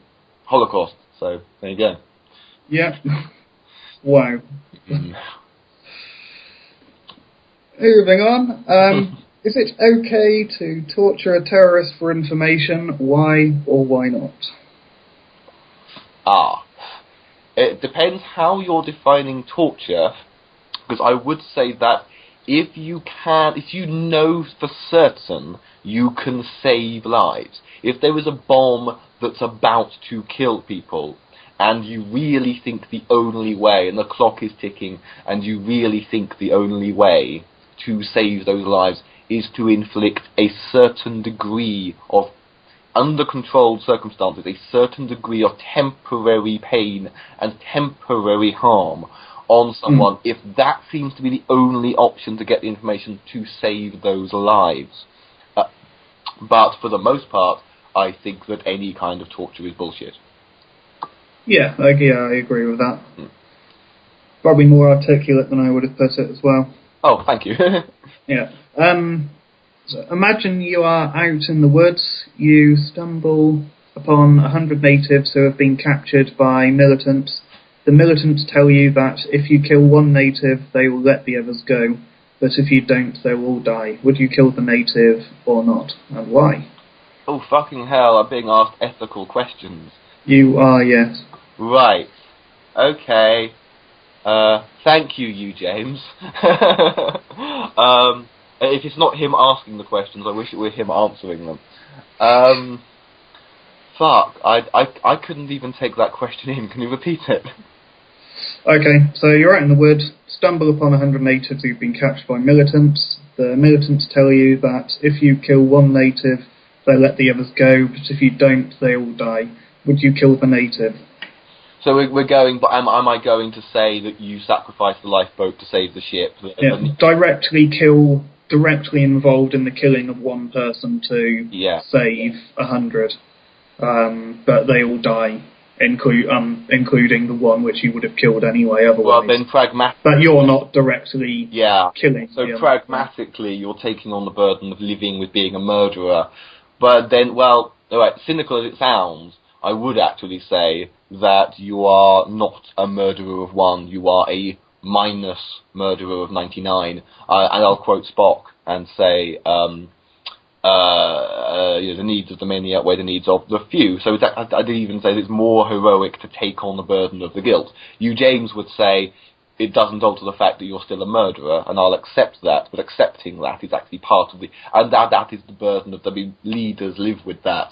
Holocaust. So there you go. Yeah. Wow. Moving on. Is it okay to torture a terrorist for information? Why or why not? It depends how you're defining torture, because I would say that if you know for certain you can save lives, if there is a bomb that's about to kill people, and you really think the only way, and the clock is ticking, and you really think the only way to save those lives is to inflict a certain degree of, under controlled circumstances, a certain degree of temporary pain and temporary harm on someone, if that seems to be the only option to get the information to save those lives. But for the most part, I think that any kind of torture is bullshit. Yeah, I agree with that. Probably more articulate than I would have put it as well. Oh, thank you. Yeah. So imagine you are out in the woods, you stumble upon 100 natives who have been captured by militants. The militants tell you that if you kill one native, they will let the others go, but if you don't, they will all die. Would you kill the native or not, and why? Oh, fucking hell, I'm being asked ethical questions. You are, yes. Right. Okay. Thank you, James. If it's not him asking the questions, I wish it were him answering them. Fuck, I couldn't even take that question in. Can you repeat it? Okay, so you're out in the woods, stumble upon 100 natives who've been captured by militants. The militants tell you that if you kill one native, they let the others go, but if you don't, they all die. Would you kill the native? So we're going, but am I going to say that you sacrificed the lifeboat to save the ship? Yeah, directly involved in the killing of one person to save 100, but they all die, including the one which you would have killed anyway otherwise. Well, then but you're not directly killing. So pragmatically, you're taking on the burden of living with being a murderer. But then, well, alright, cynical as it sounds, I would actually say that you are not a murderer of one, you are a minus murderer of 99. And I'll quote Spock and say, the needs of the many outweigh the needs of the few. So I'd even say it's more heroic to take on the burden of the guilt. You, James, would say it doesn't alter the fact that you're still a murderer, and I'll accept that, but accepting that is actually part of the... And that is the burden of the leaders live with that.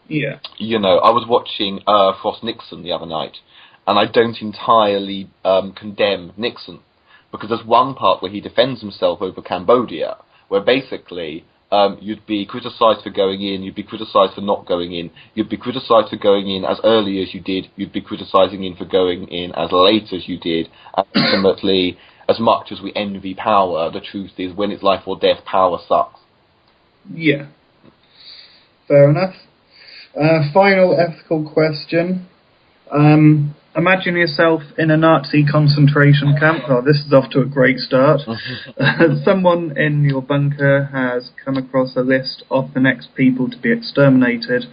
You know, I was watching Frost Nixon the other night, and I don't entirely condemn Nixon, because there's one part where he defends himself over Cambodia, where basically you'd be criticised for going in, you'd be criticised for not going in, you'd be criticised for going in as early as you did, you'd be criticising him for going in as late as you did, and ultimately, as much as we envy power, the truth is when it's life or death, power sucks. Yeah. Fair enough. Final ethical question. Imagine yourself in a Nazi concentration camp. Oh, this is off to a great start. Someone in your bunker has come across a list of the next people to be exterminated.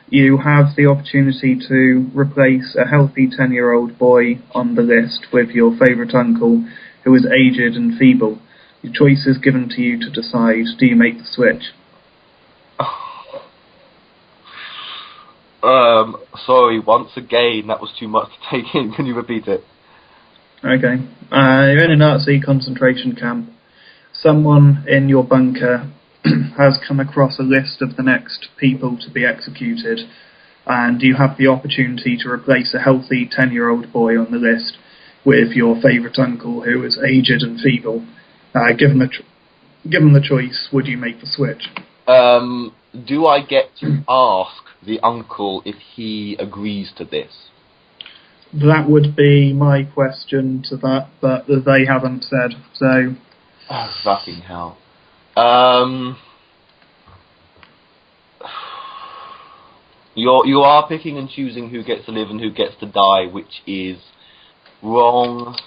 You have the opportunity to replace a healthy 10-year-old boy on the list with your favourite uncle who is aged and feeble. Your choice is given to you to decide. Do you make the switch? Sorry, once again, that was too much to take in. Can you repeat it? Okay. You're in a Nazi concentration camp. Someone in your bunker has come across a list of the next people to be executed, and you have the opportunity to replace a healthy 10-year-old boy on the list with your favourite uncle who is aged and feeble. Given the choice, would you make the switch? Do I get to ask the uncle if he agrees to this? That would be my question to that, but they haven't said, so... Oh, fucking hell. You are picking and choosing who gets to live and who gets to die, which is wrong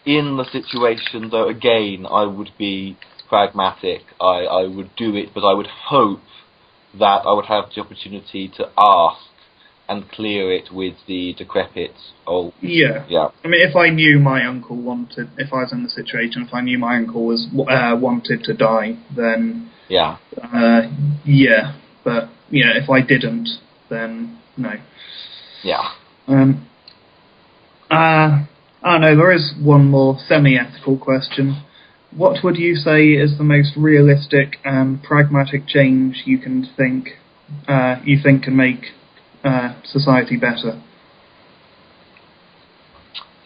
in the situation, though again, I would be pragmatic. I would do it, but I would hope that I would have the opportunity to ask and clear it with the decrepit old... Yeah. Yeah. I mean, if I knew my uncle wanted, if I was in the situation, if I knew my uncle was wanted to die, then Yeah. yeah. But yeah, if I didn't, then no. Yeah. I don't know, there is one more semi-ethical question. What would you say is the most realistic and pragmatic change you think can make society better?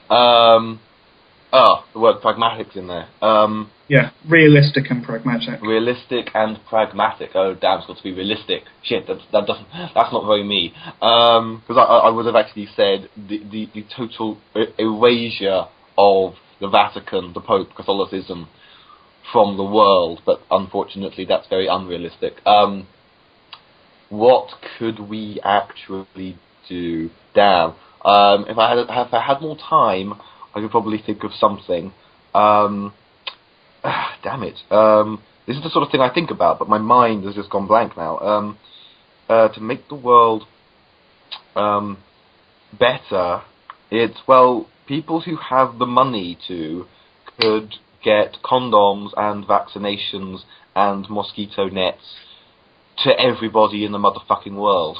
The word pragmatic's in there. Yeah, realistic and pragmatic. Realistic and pragmatic. Oh, damn, it's got to be realistic. Shit, that's not very me. Because I would have actually said the total erasure of the Vatican, the Pope, Catholicism from the world, but unfortunately that's very unrealistic. What could we actually do? Damn. If I had more time, I could probably think of something. Damn it. This is the sort of thing I think about, but my mind has just gone blank now. To make the world better, it's, well, people who have the money could get condoms and vaccinations and mosquito nets to everybody in the motherfucking world.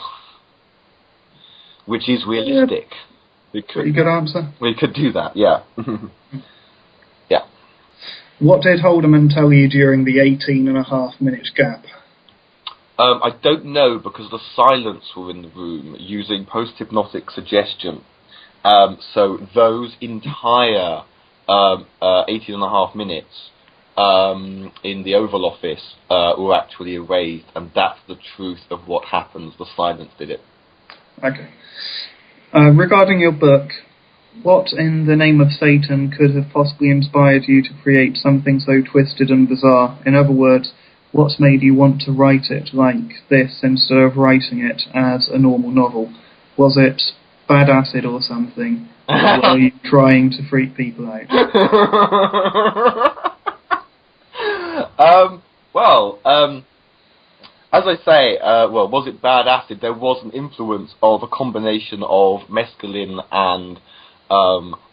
Which is realistic. Pretty good answer. We could do that, yeah. Yeah. What did Haldeman tell you during the 18.5-minute gap? I don't know, because the silence were in the room using post-hypnotic suggestion. So those entire 18.5 minutes in the Oval Office were actually erased, and that's the truth of what happens. The silence did it. Okay. Regarding your book, what in the name of Satan could have possibly inspired you to create something so twisted and bizarre? In other words, what's made you want to write it like this instead of writing it as a normal novel? Was it bad acid or something? Or were you trying to freak people out? As I say, was it bad acid? There was an influence of a combination of mescaline and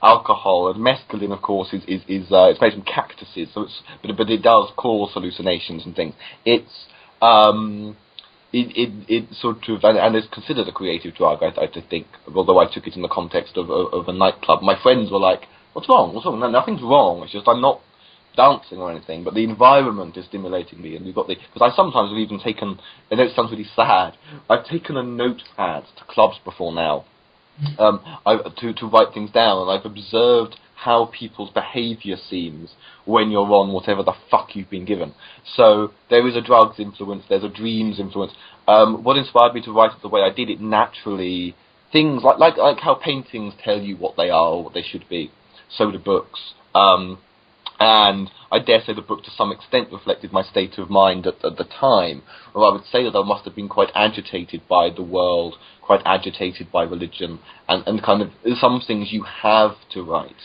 alcohol, and mescaline, of course, is it's made from cactuses, so but it does cause hallucinations and things. It's it sort of, and it's considered a creative drug, I think, although I took it in the context of a nightclub. My friends were like, "What's wrong? What's wrong?" No, nothing's wrong. It's just I'm not dancing or anything, but the environment is stimulating me, and you've got because I sometimes have even taken. I know it sounds really sad. I've taken a notepad to clubs before now, to write things down, and I've observed how people's behaviour seems when you're on whatever the fuck you've been given. So there is a drugs influence, there's a dreams influence. What inspired me to write it the way I did it naturally, things like how paintings tell you what they are or what they should be, so do books. And I dare say the book to some extent reflected my state of mind at the time. Or I would say that I must have been quite agitated by the world, quite agitated by religion, and kind of some things you have to write.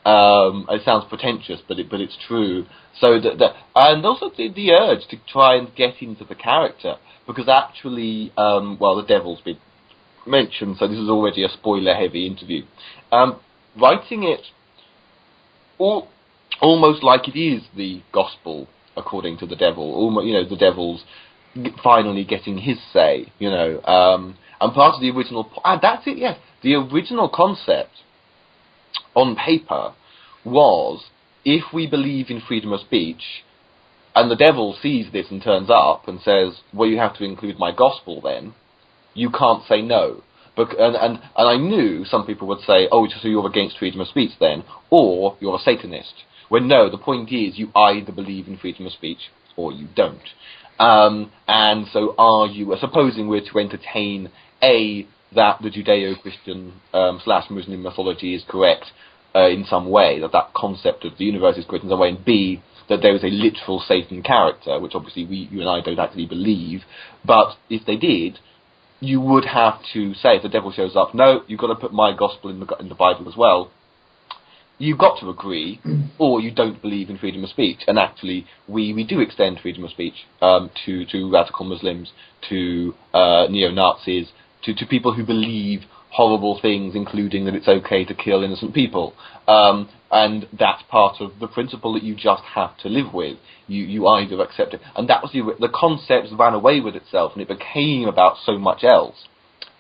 It sounds pretentious, but it's true. So and also the urge to try and get into the character, because actually, the devil's been mentioned, so this is already a spoiler-heavy interview. Writing it almost like it is the gospel according to the devil. Almost, the devil's finally getting his say. And part of the original, that's it. Yes, the original concept on paper was, if we believe in freedom of speech, and the devil sees this and turns up and says, well, you have to include my gospel then, you can't say no. And I knew some people would say, oh, so you're against freedom of speech then, or you're a Satanist. When no, the point is, you either believe in freedom of speech, or you don't. And so are you, supposing we're to entertain, A, that the Judeo-Christian / Muslim mythology is correct in some way, that concept of the universe is correct in some way, and B, that there is a literal Satan character, which obviously you and I don't actually believe, but if they did, you would have to say, if the devil shows up, no, you've got to put my gospel in the Bible as well. You've got to agree, or you don't believe in freedom of speech. And actually, we do extend freedom of speech to radical Muslims, to neo-Nazis, to people who believe horrible things, including that it's okay to kill innocent people. And that's part of the principle that you just have to live with. You either accept it, and that was the concept ran away with itself, and it became about so much else.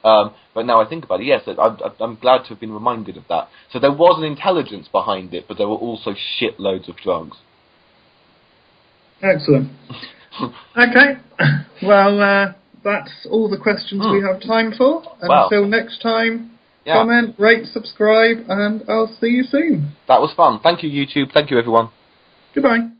But now I think about it, yes, I'm glad to have been reminded of that. So there was an intelligence behind it, but there were also shitloads of drugs. Excellent. Okay, well, that's all the questions we have time for. Until next time, comment, rate, subscribe, and I'll see you soon. That was fun. Thank you, YouTube. Thank you, everyone. Goodbye.